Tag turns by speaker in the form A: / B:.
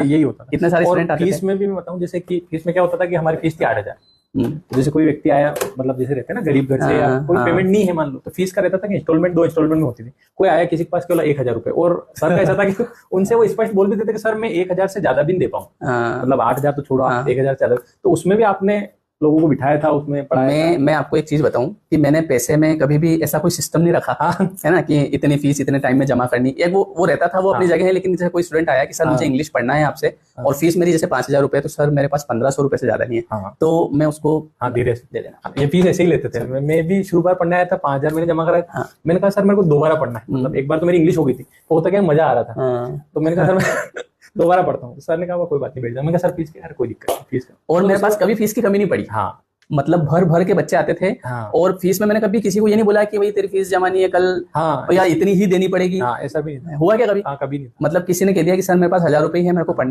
A: यही होता था।
B: इतने सारे
A: और
B: स्टूडेंट आते
A: फीस
B: थे।
A: में भी मैं बताऊं, जैसे कि फीस में क्या होता था कि हमारी फीस थी 8,000।
B: हम्म।
A: तो जैसे कोई व्यक्ति आया, मतलब जैसे रहते हैं ना गरीब घर से, या
B: हाँ,
A: कोई
B: हाँ।
A: पेमेंट नहीं है मान लो, तो फीस का रहता था कि इंस्टॉलमेंट 2 इंस्टॉलमेंट में होती थी। कोई आया किसी के पास केवल 1,000 रुपए, और सर का ऐसा था कि उनसे वो स्पष्ट बोल भी देते कि सर मैं 1,000 से ज्यादा भी नहीं दे पाऊँ,
B: हाँ,
A: मतलब 8,000 तो छोड़ो, आप
B: हाँ।
A: 1,000 से ज्यादा। तो उसमें भी आपने लोगों को बिठाया था, उसमें पढ़ाया था।
B: मैं आपको एक चीज बताऊं कि मैंने पैसे में कभी भी ऐसा कोई सिस्टम नहीं रखा,
A: हाँ,
B: है ना, कि इतनी फीस इतने टाइम में जमा करनी। एक वो रहता था, वो अपनी
A: हाँ,
B: जगह है, लेकिन जैसे कोई स्टूडेंट आया कि सर मुझे
A: हाँ,
B: इंग्लिश पढ़ना है आपसे,
A: हाँ,
B: और फीस मेरी जैसे 5,000 रुपए है, तो सर मेरे पास 1,500 रुपए से ज्यादा नहीं है,
A: हाँ,
B: तो मैं उसको
A: हाँ, धीरे से
B: दे देना।
A: हाँ, ये फीस ऐसे ही लेते थे। मैं भी शुरू बार पढ़ने आया था, 5,000 मैंने जमा कराया था।
B: हाँ,
A: मैंने कहा सर मेरे को दोबारा पढ़ना है, मतलब एक बार तो मेरी इंग्लिश हो गई थी, तो होता क्या मजा आ रहा था।
B: हाँ।
A: तो मैंने कहा सर मैं दोबारा पढ़ता हूँ। सर ने कहा कोई बात नहीं, भेज दो। मैंने कहा सर फीस की यार कोई दिक्कत नहीं, फीस का।
B: और
A: तो
B: मेरे पास कभी फीस की कमी नहीं पड़ी।
A: हाँ,
B: मतलब भर भर के बच्चे आते थे,
A: हाँ,
B: और फीस में मैंने कभी किसी को ये नहीं बोला कि भाई तेरी फीस जमा नहीं है कल,
A: हाँ,
B: तो यार इतनी ही देनी पड़ेगी।
A: हाँ, ऐसा भी नहीं था।
B: हुआ क्या कभी?
A: हाँ, कभी नहीं था।
B: मतलब किसी ने कह दिया कि सर मेरे पास 1,000 रुपए ही है, मेरे को पढ़ना